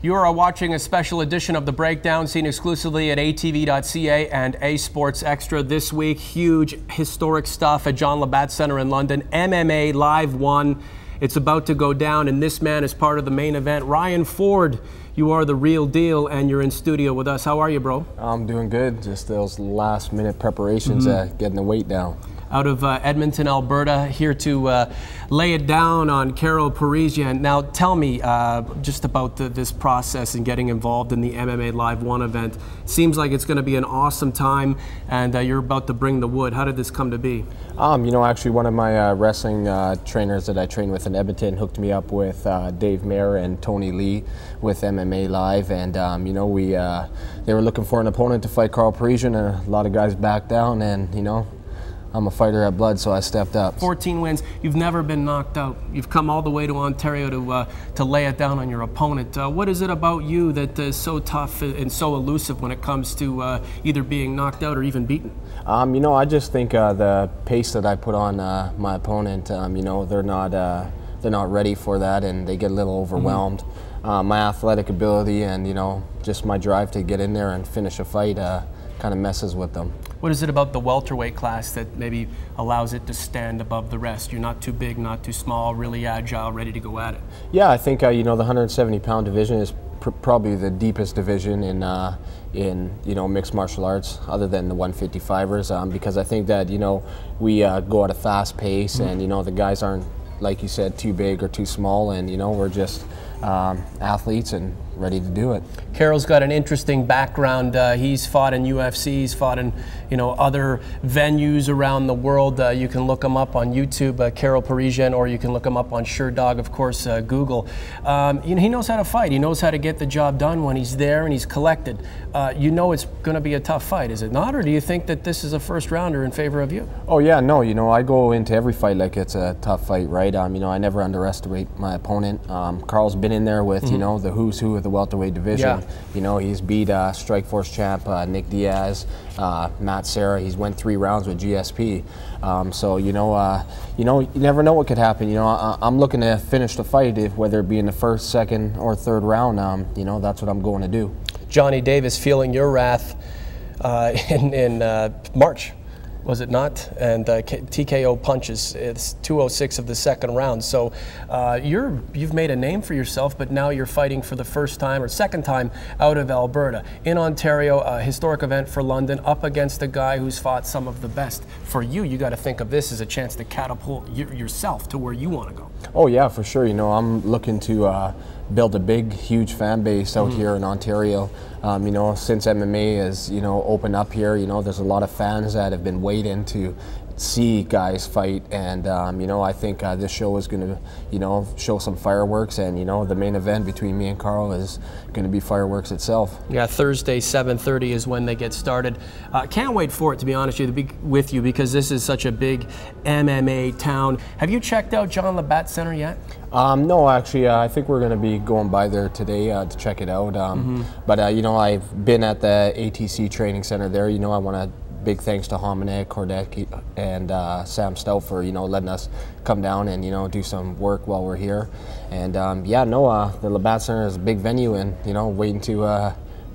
You are watching a special edition of The Breakdown, seen exclusively at atv.ca and A Sports Extra. This week, huge historic stuff at John Labatt Center in London. MMA Live 1. It's about to go down, and this man is part of the main event. Ryan Ford, you are the real deal, and you're in studio with us. How are you, bro? I'm doing good. Just those last-minute preparations, getting the weight down. Out of Edmonton, Alberta, here to lay it down on Karo Parisyan. Now, tell me just about this process and getting involved in the MMA Live 1 event. Seems like it's going to be an awesome time, and you're about to bring the wood. How did this come to be? You know, actually, one of my wrestling trainers that I train with in Edmonton hooked me up with Dave Mayer and Tony Lee with MMA Live, and you know, they were looking for an opponent to fight Karo Parisyan, and a lot of guys backed down, and you know, I'm a fighter at blood, so I stepped up. 14 wins. You've never been knocked out. You've come all the way to Ontario to lay it down on your opponent. What is it about you that is so tough and so elusive when it comes to either being knocked out or even beaten? You know, I just think the pace that I put on my opponent, you know, they're not ready for that, and they get a little overwhelmed. My athletic ability and, you know, just my drive to get in there and finish a fight kind of messes with them. What is it about the welterweight class that maybe allows it to stand above the rest? You're not too big, not too small, really agile, ready to go at it. Yeah, I think you know, the 170-pound division is probably the deepest division in you know, mixed martial arts, other than the 155ers, because I think that, you know, we go at a fast pace, and you know, the guys aren't, like you said, too big or too small, and you know, we're just athletes and ready to do it. Karo's got an interesting background. He's fought in UFC, he's fought in, you know, other venues around the world. You can look him up on YouTube, Karo Parisyan, or you can look him up on SureDog, of course, Google. You know, he knows how to fight. He knows how to get the job done when he's there and he's collected. You know it's going to be a tough fight, is it not? Or do you think that this is a first rounder in favor of you? Oh yeah, no, you know, I go into every fight like it's a tough fight, right? You know, I never underestimate my opponent. Carl's been in there with, you know, the who's who of the welterweight division. Yeah. You know, he's beat Strikeforce champ Nick Diaz, Matt Serra. He's went 3 rounds with GSP. So you know, you never know what could happen. You know, I'm looking to finish the fight, whether it be in the first, second, or third round. You know, that's what I'm going to do. Johnny Davis feeling your wrath in March, was it not? And TKO punches. It's 206 of the second round. So you've made a name for yourself, but now you're fighting for the first time or second time out of Alberta in Ontario, a historic event for London, up against a guy who's fought some of the best. For you, you got to think of this as a chance to catapult yourself to where you want to go. Oh yeah, for sure. You know, I'm looking to build a big, huge fan base out here in Ontario. You know, since MMA has, you know, opened up here, you know, there's a lot of fans that have been waiting to see guys fight, and you know, I think this show is going to, you know, show some fireworks, and you know, the main event between me and Karo is going to be fireworks itself. Yeah, Thursday 7:30 is when they get started. Can't wait for it, to be honest with you, because this is such a big MMA town. Have you checked out John Labatt Center yet? No, actually, I think we're going to be going by there today to check it out. But you know, I've been at the ATC training center there. You know, I want to big thanks to Hominick, Kordecki, and Sam Stout for, you know, letting us come down and, you know, do some work while we're here. And yeah, no, the Labatt Center is a big venue, and, you know, waiting to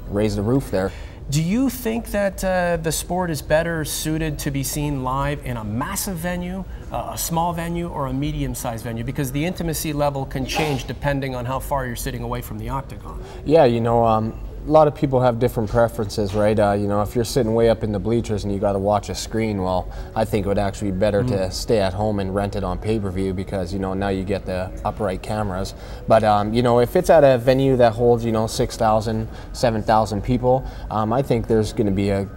raise the roof there. Do you think that the sport is better suited to be seen live in a massive venue, a small venue, or a medium-sized venue? Because the intimacy level can change depending on how far you're sitting away from the octagon. Yeah, you know, a lot of people have different preferences, right? You know, if you're sitting way up in the bleachers and you got to watch a screen, well, I think it would actually be better to stay at home and rent it on pay-per-view, because, you know, now you get the upright cameras. But, you know, if it's at a venue that holds, you know, 6,000, 7,000 people, I think there's going to be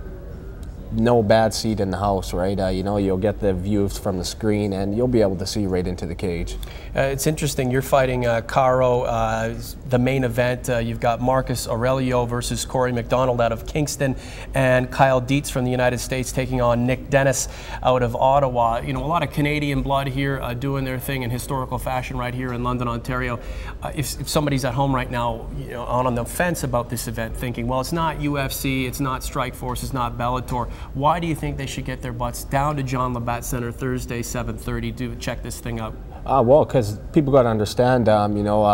no bad seat in the house, right? You know, you'll get the views from the screen, and you'll be able to see right into the cage. It's interesting, you're fighting Karo, the main event. You've got Marcus Aurelio versus Corey McDonald out of Kingston, and Kyle Dietz from the United States taking on Nick Dennis out of Ottawa. You know, a lot of Canadian blood here doing their thing in historical fashion right here in London, Ontario. If somebody's at home right now, you know, on the fence about this event, thinking, well, it's not UFC, it's not Strikeforce, it's not Bellator, why do you think they should get their butts down to John Labatt Center Thursday, 7:30 to check this thing out? Well, because people got to understand, you know,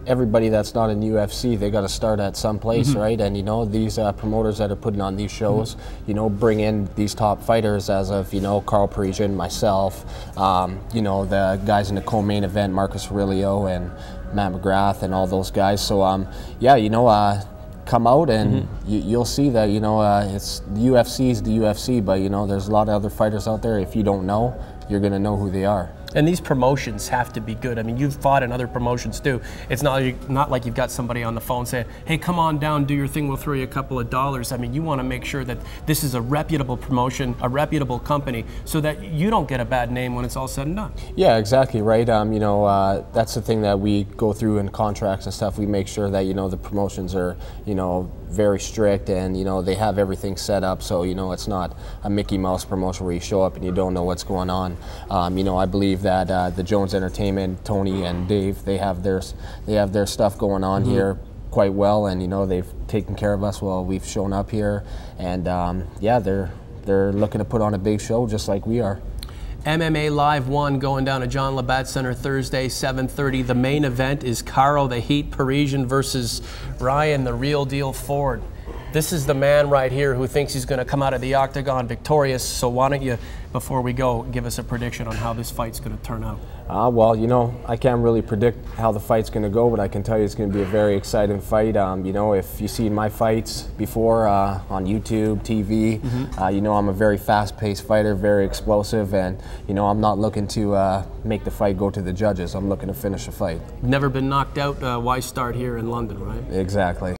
everybody that's not in UFC, they got to start at some place, right? And you know, these promoters that are putting on these shows, you know, bring in these top fighters as of, you know, Carl Parisian, myself, you know, the guys in the co-main event, Marcus Aurelio and Matt McGrath and all those guys. So yeah, you know, come out and you'll see that, you know, it's the UFC is the UFC, but you know, there's a lot of other fighters out there. If you don't know, you're gonna know who they are. And these promotions have to be good. I mean, you've fought in other promotions too. It's not like you've got somebody on the phone saying, hey, come on down, do your thing, we'll throw you a couple of dollars. I mean, you want to make sure that this is a reputable promotion, a reputable company, so that you don't get a bad name when it's all said and done. Yeah, exactly, right. You know, that's the thing that we go through in contracts and stuff. We make sure that, you know, the promotions are, you know, very strict, and you know, they have everything set up so, you know, it's not a Mickey Mouse promotion where you show up and you don't know what's going on. You know, I believe that the Jones Entertainment, Tony and Dave, they have their stuff going on here quite well, and you know, they've taken care of us while we've shown up here, and yeah, they're looking to put on a big show just like we are. MMA Live 1 going down at John Labatt Center Thursday, 7:30. The main event is Caro the Heat Parisian versus Ryan the Real Deal Ford. This is the man right here who thinks he's going to come out of the octagon victorious. So why don't you, before we go, give us a prediction on how this fight's going to turn out? Well, you know, I can't really predict how the fight's going to go, but I can tell you it's going to be a very exciting fight. You know, if you've seen my fights before on YouTube, TV, you know, I'm a very fast-paced fighter, very explosive, and you know, I'm not looking to make the fight go to the judges. I'm looking to finish the fight. Never been knocked out. Why start here in London, right? Exactly.